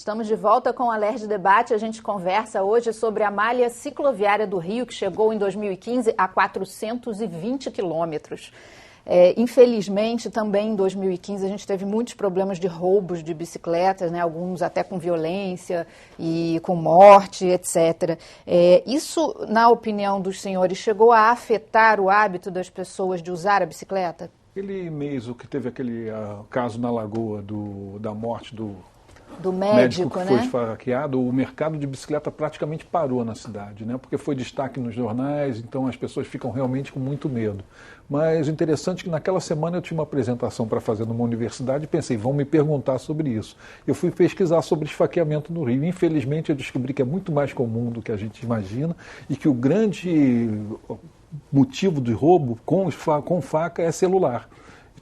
Estamos de volta com o Alerj Debate. A gente conversa hoje sobre a malha cicloviária do Rio, que chegou em 2015 a 420 quilômetros. Infelizmente, também em 2015, a gente teve muitos problemas de roubos de bicicletas, né? Alguns até com violência e com morte, etc. Isso, na opinião dos senhores, chegou a afetar o hábito das pessoas de usar a bicicleta? Aquele mês, o que teve aquele caso na Lagoa da morte do médico que né? foi esfaqueado, o mercado de bicicleta praticamente parou na cidade, né? Porque foi destaque nos jornais, então as pessoas ficam realmente com muito medo. Mas o interessante é que naquela semana eu tinha uma apresentação para fazer numa universidade e pensei, vão me perguntar sobre isso. Eu fui pesquisar sobre esfaqueamento no Rio. Infelizmente eu descobri que é muito mais comum do que a gente imagina e que o grande motivo de roubo com faca é celular.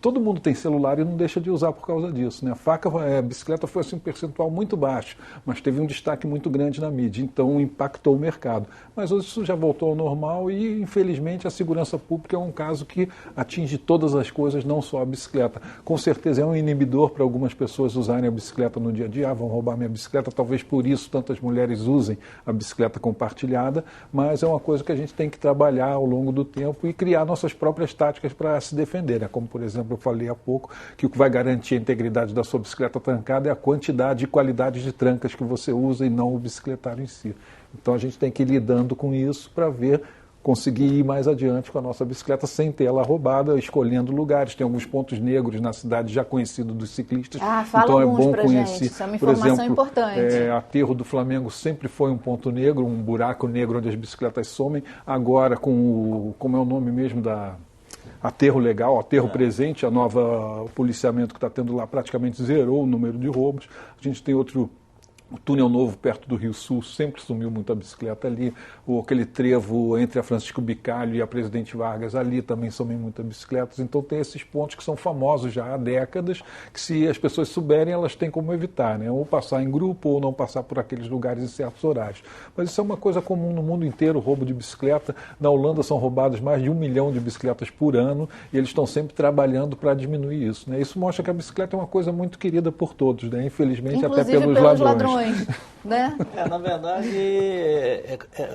Todo mundo tem celular e não deixa de usar por causa disso, né? A bicicleta foi assim, um percentual muito baixo, mas teve um destaque muito grande na mídia, então impactou o mercado. Mas hoje isso já voltou ao normal e, infelizmente, a segurança pública é um caso que atinge todas as coisas, não só a bicicleta. Com certeza é um inibidor para algumas pessoas usarem a bicicleta no dia a dia, vão roubar minha bicicleta, talvez por isso tantas mulheres usem a bicicleta compartilhada, mas é uma coisa que a gente tem que trabalhar ao longo do tempo e criar nossas próprias táticas para se defender, né? Como, por exemplo, eu falei há pouco, que o que vai garantir a integridade da sua bicicleta trancada é a quantidade e qualidade de trancas que você usa e não o bicicletário em si. Então a gente tem que ir lidando com isso para conseguir ir mais adiante com a nossa bicicleta sem ter ela roubada, escolhendo lugares. Tem alguns pontos negros na cidade já conhecidos dos ciclistas. Fala então é alguns bom pra conhecer. Gente. Isso é uma informação por exemplo, importante. Aterro do Flamengo sempre foi um ponto negro, um buraco negro onde as bicicletas somem. Agora com como é o nome mesmo da Aterro Legal, Aterro Presente, a nova policiamento que está tendo lá praticamente zerou o número de roubos. A gente tem outro túnel novo perto do Rio Sul, sempre sumiu muita bicicleta ali. Aquele trevo entre a Francisco Bicalho e a Presidente Vargas, ali também somem muitas bicicletas. Então tem esses pontos que são famosos já há décadas, que se as pessoas souberem, elas têm como evitar, né? Ou passar em grupo ou não passar por aqueles lugares em certos horários. Mas isso é uma coisa comum no mundo inteiro, o roubo de bicicleta. Na Holanda são roubadas mais de 1 milhão de bicicletas por ano e eles estão sempre trabalhando para diminuir isso, né? Isso mostra que a bicicleta é uma coisa muito querida por todos, né? Infelizmente, inclusive até pelos ladrões. Né? Na verdade,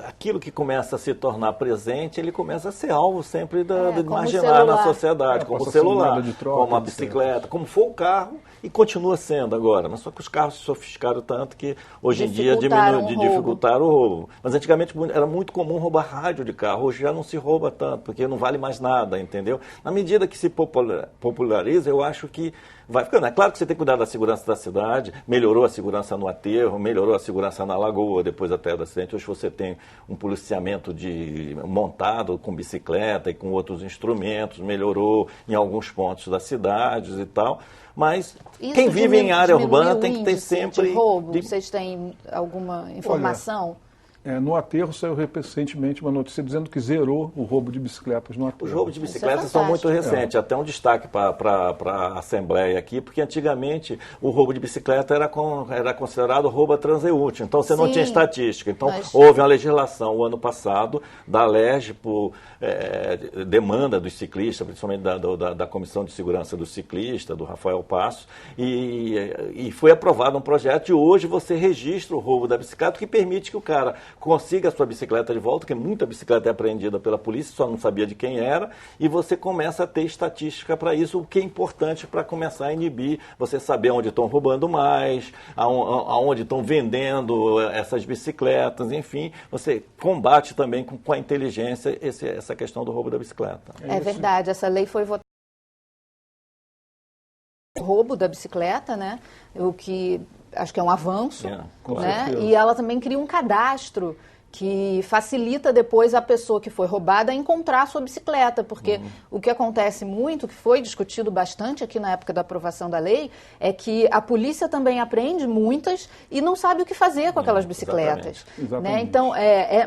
aquilo que começa a se tornar presente, ele começa a ser alvo sempre de imaginar na sociedade, como o celular, como a bicicleta, como foi o carro e continua sendo agora. Mas só que os carros se sofisticaram tanto que hoje em dia dificultaram o roubo. Mas antigamente era muito comum roubar rádio de carro, hoje já não se rouba tanto, porque não vale mais nada, entendeu? Na medida que se populariza, eu acho que vai ficando. É claro que você tem que cuidar da segurança da cidade, melhorou a segurança no aterro, melhorou a segurança na lagoa, depois até do acidente. Hoje você tem um policiamento montado com bicicleta e com outros instrumentos, melhorou em alguns pontos das cidades e tal. Mas quem vive em área urbana tem que ter sempre... De roubo? Vocês têm alguma informação? No aterro saiu recentemente uma notícia dizendo que zerou o roubo de bicicletas no aterro. Os roubos de bicicletas são muito recentes, até um destaque para a Assembleia aqui, porque antigamente o roubo de bicicleta era considerado roubo a transeúnte, então você não tinha estatística. Então houve uma legislação o ano passado da Alerj por demanda dos ciclistas, principalmente da Comissão de Segurança do Ciclista, do Rafael Passos, e foi aprovado um projeto e hoje você registra o roubo da bicicleta, que permite que o cara consiga a sua bicicleta de volta, porque muita bicicleta é apreendida pela polícia, só não sabia de quem era, e você começa a ter estatística para isso, o que é importante para começar a inibir, você saber onde estão roubando mais, aonde estão vendendo essas bicicletas, enfim, você combate também com a inteligência essa questão do roubo da bicicleta. É verdade, essa lei foi votada. O roubo da bicicleta, né? O que acho que é um avanço, né? E ela também cria um cadastro que facilita depois a pessoa que foi roubada a encontrar a sua bicicleta, porque o que acontece muito, que foi discutido bastante aqui na época da aprovação da lei, é que a polícia também apreende muitas e não sabe o que fazer com aquelas bicicletas. Exatamente. Né? Então,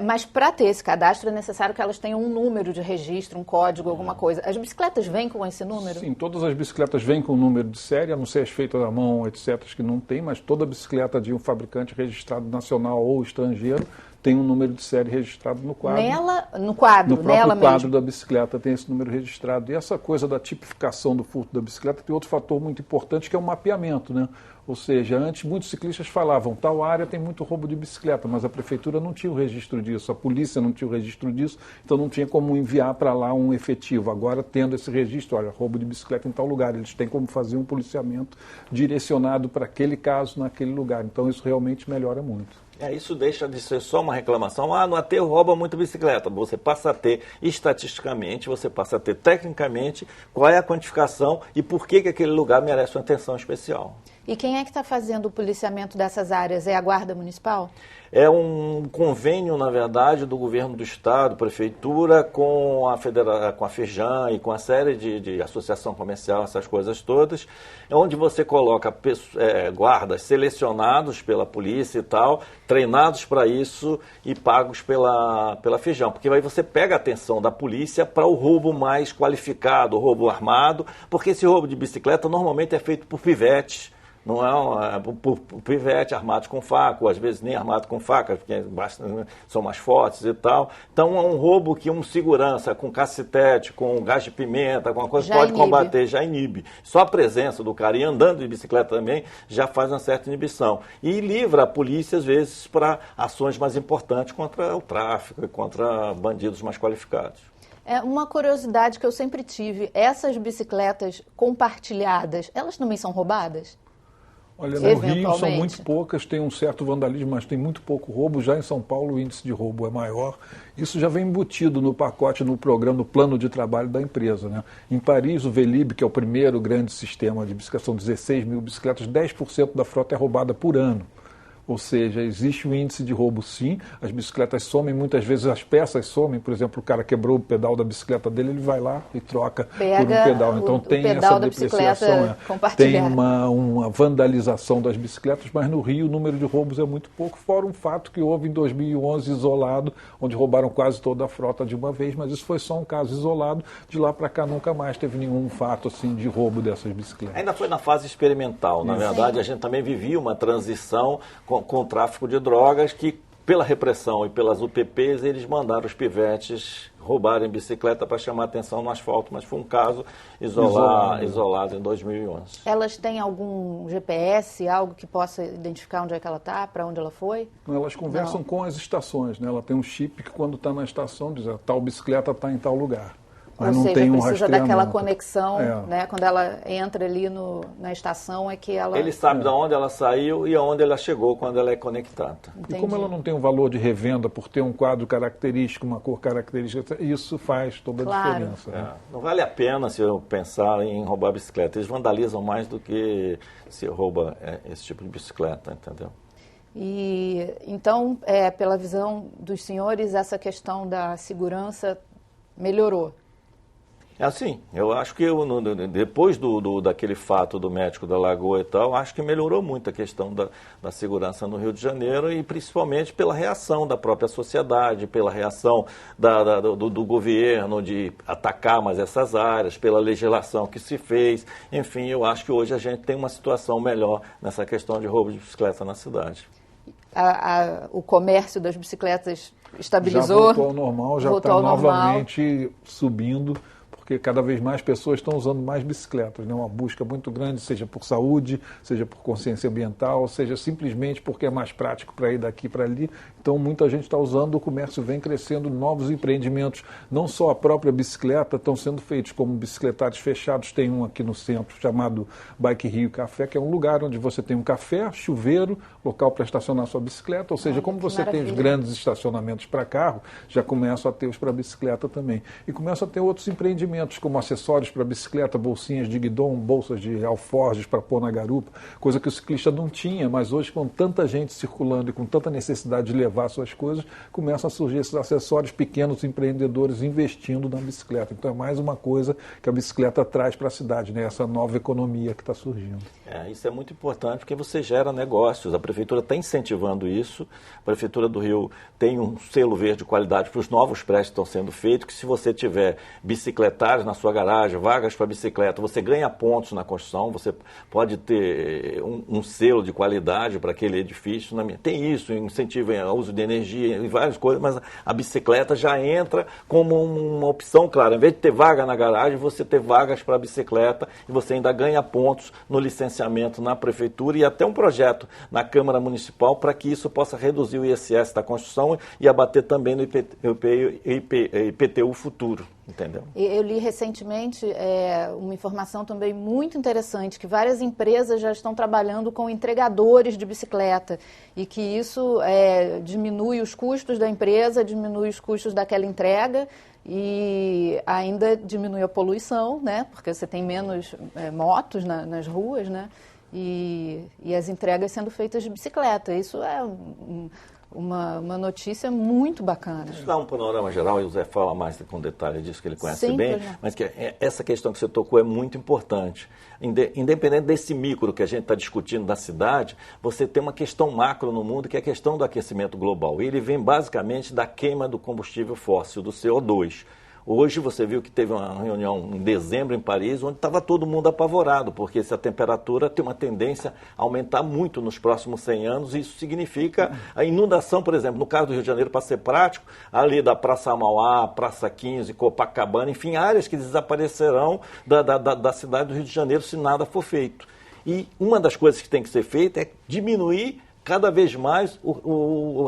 mas para ter esse cadastro é necessário que elas tenham um número de registro, um código, alguma coisa. As bicicletas vêm com esse número? Sim, todas as bicicletas vêm com o número de série, a não ser as feitas à mão, etc., que não tem, mas toda bicicleta de um fabricante registrado nacional ou estrangeiro tem um número de série registrado no quadro. No próprio quadro da bicicleta tem esse número registrado. E essa coisa da tipificação do furto da bicicleta tem outro fator muito importante, que é o mapeamento, né? Ou seja, antes muitos ciclistas falavam, tal área tem muito roubo de bicicleta, mas a prefeitura não tinha o registro disso, a polícia não tinha o registro disso, então não tinha como enviar para lá um efetivo. Agora, tendo esse registro, olha, roubo de bicicleta em tal lugar, eles têm como fazer um policiamento direcionado para aquele caso, naquele lugar. Então isso realmente melhora muito. Isso deixa de ser só uma reclamação. No aterro rouba muito bicicleta. Você passa a ter, estatisticamente, você passa a ter, tecnicamente, qual é a quantificação e por que aquele lugar merece uma atenção especial. E quem é que está fazendo o policiamento dessas áreas? É a Guarda Municipal? É um convênio, na verdade, do governo do estado, prefeitura, com a FEJAM e com a série de associação comercial, essas coisas todas, onde você coloca guardas selecionados pela polícia e tal, treinados para isso e pagos pela FEJAM. Porque aí você pega a atenção da polícia para o roubo mais qualificado, o roubo armado, porque esse roubo de bicicleta normalmente é feito por pivetes. Não por pivete armados com faca, ou às vezes nem armados com faca, porque são mais fortes e tal. Então é um roubo que um segurança com cacetete, com gás de pimenta, com uma coisa pode combater, já inibe. Só a presença do cara e andando de bicicleta também já faz uma certa inibição. E livra a polícia, às vezes, para ações mais importantes contra o tráfico e contra bandidos mais qualificados. É uma curiosidade que eu sempre tive, essas bicicletas compartilhadas, elas também são roubadas? Olha, no Rio são muito poucas, tem um certo vandalismo, mas tem muito pouco roubo. Já em São Paulo o índice de roubo é maior. Isso já vem embutido no pacote, no programa, no plano de trabalho da empresa, né? Em Paris, o Velib, que é o primeiro grande sistema de bicicleta, são 16 mil bicicletas, 10% da frota é roubada por ano. Ou seja, existe um índice de roubo sim, as bicicletas somem, muitas vezes as peças somem, por exemplo, o cara quebrou o pedal da bicicleta dele, ele vai lá e troca por um pedal. Então tem essa depreciação, tem uma vandalização das bicicletas, mas no Rio o número de roubos é muito pouco, fora um fato que houve em 2011 isolado, onde roubaram quase toda a frota de uma vez, mas isso foi só um caso isolado, de lá para cá nunca mais teve nenhum fato assim de roubo dessas bicicletas. Ainda foi na fase experimental, na verdade a gente também vivia uma transição com o tráfico de drogas, que pela repressão e pelas UPPs, eles mandaram os pivetes roubarem bicicleta para chamar atenção no asfalto, mas foi um caso isolado em 2011. Elas têm algum GPS, algo que possa identificar onde é que ela está, para onde ela foi? Elas conversam com as estações, né? Ela tem um chip que quando está na estação diz, tal bicicleta está em tal lugar. Mas ou não seja, tem precisa daquela conexão, né? Quando ela entra ali na estação é que ela... Ele sabe de onde ela saiu e aonde ela chegou quando ela é conectada. Entendi. E como ela não tem um valor de revenda por ter um quadro característico, uma cor característica, isso faz toda a diferença. Né? Não vale a pena se eu pensar em roubar bicicleta. Eles vandalizam mais do que se rouba esse tipo de bicicleta, entendeu? E então, pela visão dos senhores, essa questão da segurança melhorou? Assim, eu acho que depois daquele fato do médico da Lagoa e tal, acho que melhorou muito a questão da segurança no Rio de Janeiro e principalmente pela reação da própria sociedade, pela reação do governo de atacar mais essas áreas, pela legislação que se fez. Enfim, eu acho que hoje a gente tem uma situação melhor nessa questão de roubo de bicicleta na cidade. O comércio das bicicletas estabilizou? Já voltou ao normal, já está novamente subindo, porque cada vez mais pessoas estão usando mais bicicletas, né? Uma busca muito grande, seja por saúde, seja por consciência ambiental, seja simplesmente porque é mais prático para ir daqui para ali. Então muita gente está usando, o comércio vem crescendo, novos empreendimentos, não só a própria bicicleta estão sendo feitos, como bicicletários fechados. Tem um aqui no centro chamado Bike Rio Café, que é um lugar onde você tem um café, chuveiro, local para estacionar sua bicicleta, ou seja, como você tem os grandes estacionamentos para carro, já começam a ter os para bicicleta também. E começam a ter outros empreendimentos, como acessórios para bicicleta, bolsinhas de guidon, bolsas de alforjes para pôr na garupa, coisa que o ciclista não tinha, mas hoje com tanta gente circulando e com tanta necessidade de levar suas coisas, começam a surgir esses acessórios, pequenos empreendedores investindo na bicicleta. Então é mais uma coisa que a bicicleta traz para a cidade, né? Essa nova economia que está surgindo. Isso é muito importante porque você gera negócios, a Prefeitura está incentivando isso, a Prefeitura do Rio tem um selo verde de qualidade para os novos prédios que estão sendo feitos, que se você tiver bicicleta secretários na sua garagem, vagas para bicicleta, você ganha pontos na construção, você pode ter um selo de qualidade para aquele edifício. Tem isso, incentivo ao uso de energia e várias coisas, mas a bicicleta já entra como uma opção clara. Em vez de ter vaga na garagem, você ter vagas para bicicleta e você ainda ganha pontos no licenciamento na prefeitura e até um projeto na Câmara Municipal para que isso possa reduzir o ISS da construção e abater também no IPTU futuro, entendeu? Eu li recentemente uma informação também muito interessante, que várias empresas já estão trabalhando com entregadores de bicicleta e que isso diminui os custos da empresa, diminui os custos daquela entrega e ainda diminui a poluição, né? Porque você tem menos motos nas ruas, né? E as entregas sendo feitas de bicicleta. Isso é uma notícia muito bacana. Deixa eu dar um panorama geral, e o Zé fala mais com detalhe disso, que ele conhece bem, mas que essa questão que você tocou é muito importante. Independente desse micro que a gente está discutindo da cidade, você tem uma questão macro no mundo, que é a questão do aquecimento global. E ele vem basicamente da queima do combustível fóssil, do CO2. Hoje você viu que teve uma reunião em dezembro em Paris, onde estava todo mundo apavorado, porque essa temperatura tem uma tendência a aumentar muito nos próximos 100 anos, e isso significa a inundação, por exemplo, no caso do Rio de Janeiro, para ser prático, ali da Praça Mauá, Praça 15, Copacabana, enfim, áreas que desaparecerão da cidade do Rio de Janeiro se nada for feito. E uma das coisas que tem que ser feita é diminuir cada vez mais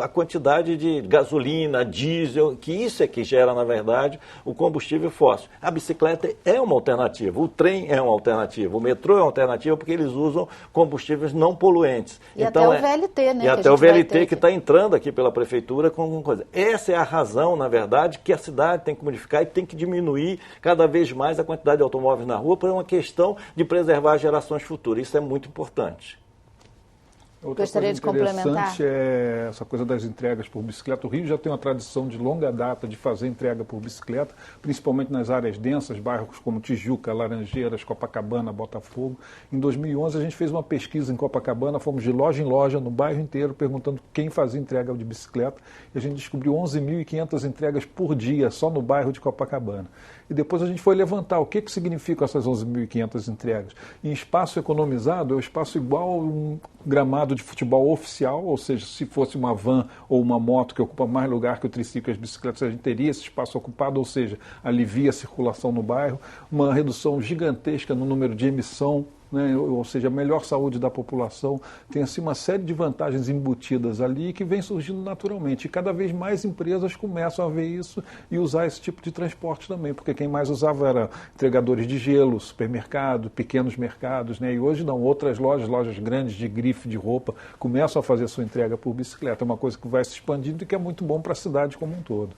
a quantidade de gasolina, diesel, que isso é que gera, na verdade, o combustível fóssil. A bicicleta é uma alternativa, o trem é uma alternativa, o metrô é uma alternativa porque eles usam combustíveis não poluentes. E então, até o VLT, né? E até o VLT que está entrando aqui pela prefeitura com alguma coisa. Essa é a razão, na verdade, que a cidade tem que modificar e tem que diminuir cada vez mais a quantidade de automóveis na rua por uma questão de preservar as gerações futuras. Isso é muito importante. Outra coisa interessante é essa coisa das entregas por bicicleta. O Rio já tem uma tradição de longa data de fazer entrega por bicicleta, principalmente nas áreas densas, bairros como Tijuca, Laranjeiras, Copacabana, Botafogo. Em 2011 a gente fez uma pesquisa em Copacabana, fomos de loja em loja no bairro inteiro perguntando quem fazia entrega de bicicleta e a gente descobriu 11.500 entregas por dia só no bairro de Copacabana. E depois a gente foi levantar o que significam essas 11.500 entregas. Em espaço economizado, é o espaço igual a um gramado de futebol oficial, ou seja, se fosse uma van ou uma moto que ocupa mais lugar que o triciclo e as bicicletas, a gente teria esse espaço ocupado, ou seja, alivia a circulação no bairro, uma redução gigantesca no número de emissão, né? Ou seja, a melhor saúde da população, tem assim uma série de vantagens embutidas ali que vem surgindo naturalmente. E cada vez mais empresas começam a ver isso e usar esse tipo de transporte também, porque quem mais usava era entregadores de gelo, supermercado, pequenos mercados, né? E hoje não, outras lojas grandes de grife, de roupa, começam a fazer a sua entrega por bicicleta. É uma coisa que vai se expandindo e que é muito bom para a cidade como um todo.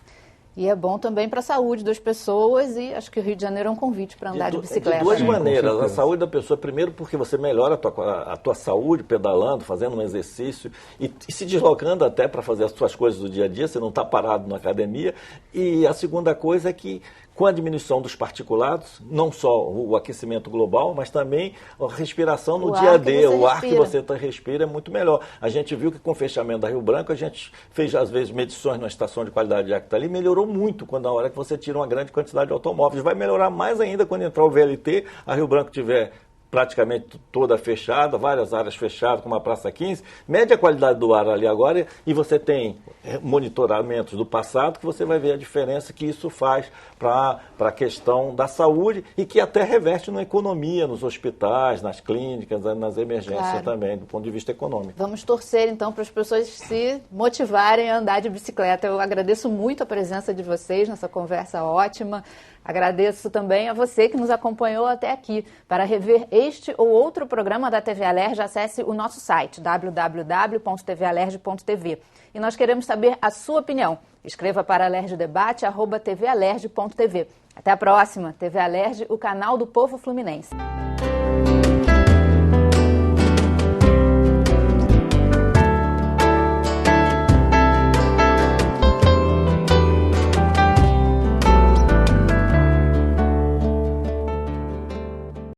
E é bom também para a saúde das pessoas e acho que o Rio de Janeiro é um convite para andar de bicicleta. De duas maneiras. A saúde da pessoa, primeiro porque você melhora a tua saúde pedalando, fazendo um exercício e se deslocando até para fazer as suas coisas do dia a dia, você não está parado na academia. E a segunda coisa é que com a diminuição dos particulados, não só o aquecimento global, mas também a respiração no dia a dia. O ar que você respira é muito melhor. A gente viu que com o fechamento da Rio Branco, a gente fez, às vezes, medições na estação de qualidade de ar que está ali, melhorou muito quando na hora que você tira uma grande quantidade de automóveis. Vai melhorar mais ainda quando entrar o VLT, a Rio Branco tiver praticamente toda fechada, várias áreas fechadas, como a Praça 15, mede a qualidade do ar ali agora e você tem monitoramentos do passado que você vai ver a diferença que isso faz para a questão da saúde e que até reverte na economia, nos hospitais, nas clínicas, nas emergências também, do ponto de vista econômico. Vamos torcer, então, para as pessoas se motivarem a andar de bicicleta. Eu agradeço muito a presença de vocês nessa conversa ótima. Agradeço também a você que nos acompanhou até aqui. Para rever este ou outro programa da TV Alerj, acesse o nosso site www.tvalerj.tv. E nós queremos saber a sua opinião. Escreva para alerjdebate@tvalerj.tv. Até a próxima. TV Alerj, o canal do povo fluminense.